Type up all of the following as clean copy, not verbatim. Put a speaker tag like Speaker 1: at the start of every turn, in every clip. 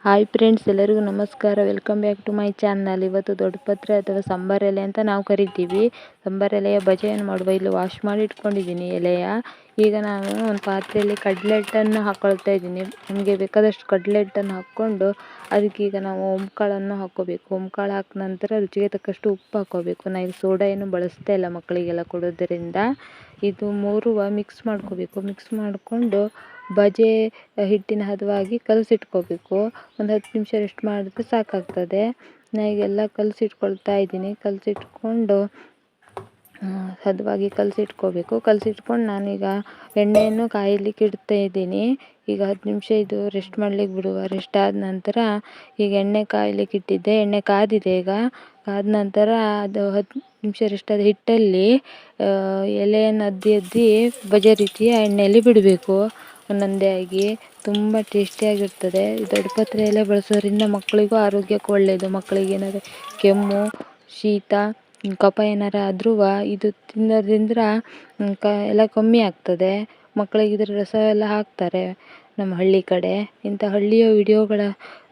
Speaker 1: Hi friends, ಎಲ್ಲರಿಗೂ ನಮಸ್ಕಾರ. Welcome back to my channel. ಇವತ್ತು ದೊಡ್ಡಪತ್ರೆ ಅಥವಾ ಸಾಂಬಾರ್ ಎಲೆ ಅಂತ ನಾವು ಕರಿತೀವಿ. ಸಾಂಬಾರ್ ಎಲೆಯ ಬಜೆಯನ್ನು ಮಾಡುವ. ಇಲ್ಲಿ ವಾಶ್ ಮಾಡಿ ಇಟ್ಕೊಂಡಿದ್ದೀನಿ ಎಲೆಯ. ಈಗ ನಾನು ಒಂದು ಪಾತ್ರೆಯಲ್ಲಿ ಕಡಲೆ ಹಿಟ್ಟನ್ನು ಹಾಕ್ಕೊಳ್ತಾ ಇದ್ದೀನಿ. ನಮಗೆ ಬೇಕಾದಷ್ಟು ಕಡಲೆ ಹಿಟ್ಟನ್ನು ಹಾಕ್ಕೊಂಡು ಅದಕ್ಕೀಗ ನಾವು ಓಂಕಾಳನ್ನು ಹಾಕ್ಕೋಬೇಕು. ಓಂಕಾಳು ಹಾಕಿದ ನಂತರ ರುಚಿಗೆ ತಕ್ಕಷ್ಟು ಉಪ್ಪು ಹಾಕ್ಕೋಬೇಕು. ನಾವು ಈಗ ಸೋಡಾ ಏನು ಬಳಸ್ತಾ ಇಲ್ಲ ಮಕ್ಕಳಿಗೆಲ್ಲ ಕೊಡೋದ್ರಿಂದ. ಇದು ಮೂರುವ ಮಿಕ್ಸ್ ಮಾಡ್ಕೋಬೇಕು. ಮಿಕ್ಸ್ ಮಾಡಿಕೊಂಡು ಬಜೆ ಹಿಟ್ಟಿನ ಹದವಾಗಿ ಕಲಸಿಟ್ಕೋಬೇಕು. ಒಂದು 10 ನಿಮಿಷ ರೆಸ್ಟ್ ಮಾಡಿದ್ರೆ ಸಾಕಾಗ್ತದೆ. ನಾನು ಈಗೆಲ್ಲ ಕಲಸಿಟ್ಕೊಳ್ತಾ ಇದ್ದೀನಿ. ಕಲಸಿಟ್ಕೊಂಡು ಹದವಾಗಿ ಕಲಸಿಟ್ಕೋಬೇಕು. ಕಲಸಿಟ್ಕೊಂಡು ನಾನೀಗ ಎಣ್ಣೆಯನ್ನು ಕಾಯಲಿಕ್ಕೆ ಇಡ್ತಾ ಇದ್ದೀನಿ. ಈಗ 10 ನಿಮಿಷ ಇದು ರೆಸ್ಟ್ ಮಾಡ್ಲಿಕ್ಕೆ ಬಿಡುವ. ರೆಸ್ಟ್ ಆದ ನಂತರ ಈಗ ಎಣ್ಣೆ ಕಾಯಲಿಕ್ಕೆ ಇಟ್ಟಿದ್ದೆ. ಎಣ್ಣೆ ಕಾದಿದೆ. ಈಗ ಕಾದ ನಂತರ ಅದು 10 ನಿಮಿಷ ರೆಸ್ಟ್ ಆದ ಹಿಟ್ಟಲ್ಲಿ ಎಲೆಯನ್ನು ಅದ್ದಿ ಬಜೆ ರೀತಿಯ ಎಣ್ಣೆಯಲ್ಲಿ ಬಿಡಬೇಕು. ಒಂದೊಂದೇ ಆಗಿ ತುಂಬ ಟೇಸ್ಟಿಯಾಗಿರ್ತದೆ. ಈ ದೊಡ್ಡಪತ್ರೆ ಎಲೆ ಬಳಸೋದ್ರಿಂದ ಮಕ್ಕಳಿಗೂ ಆರೋಗ್ಯಕ್ಕೆ ಒಳ್ಳೆಯದು. ಮಕ್ಕಳಿಗೆ ಏನಾದರೂ ಕೆಮ್ಮು, ಶೀತ, ಕಫ ಏನಾರು ಆದ್ರೂ ಇದು ತಿನ್ನೋದ್ರಿಂದ ಎಲ್ಲ ಕಮ್ಮಿ ಆಗ್ತದೆ. ಮಕ್ಕಳಿಗೆ ಇದ್ರ ರಸ ಎಲ್ಲ ಹಾಕ್ತಾರೆ ನಮ್ಮ ಹಳ್ಳಿ ಕಡೆ. ಇಂಥ ಹಳ್ಳಿಯ ವಿಡಿಯೋಗಳ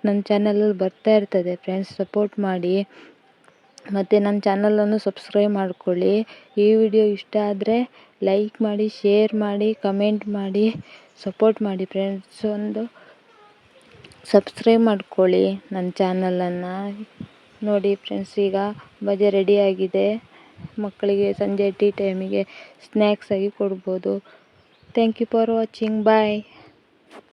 Speaker 1: ನನ್ನ ಚಾನಲಲ್ಲಿ ಬರ್ತಾ ಇರ್ತದೆ. ಫ್ರೆಂಡ್ಸ್, ಸಪೋರ್ಟ್ ಮಾಡಿ ಮತ್ತು ನನ್ನ ಚಾನಲನ್ನು ಸಬ್ಸ್ಕ್ರೈಬ್ ಮಾಡ್ಕೊಳ್ಳಿ. ಈ ವಿಡಿಯೋ ಇಷ್ಟ ಆದರೆ ಲೈಕ್ ಮಾಡಿ, ಶೇರ್ ಮಾಡಿ, ಕಮೆಂಟ್ ಮಾಡಿ, ಸಪೋರ್ಟ್ ಮಾಡಿ. ಫ್ರೆಂಡ್ಸ್, ಒಂದು ಸಬ್ಸ್ಕ್ರೈಬ್ ಮಾಡ್ಕೊಳ್ಳಿ ನನ್ನ ಚಾನಲನ್ನು. ನೋಡಿ ಫ್ರೆಂಡ್ಸ್, ಈಗ ಬಜೆ ರೆಡಿಯಾಗಿದೆ. ಮಕ್ಕಳಿಗೆ ಸಂಜೆ ಟೀ ಟೈಮಿಗೆ ಸ್ನ್ಯಾಕ್ಸ್ ಆಗಿ ಕೊಡ್ಬೋದು. Thank you for watching. Bye.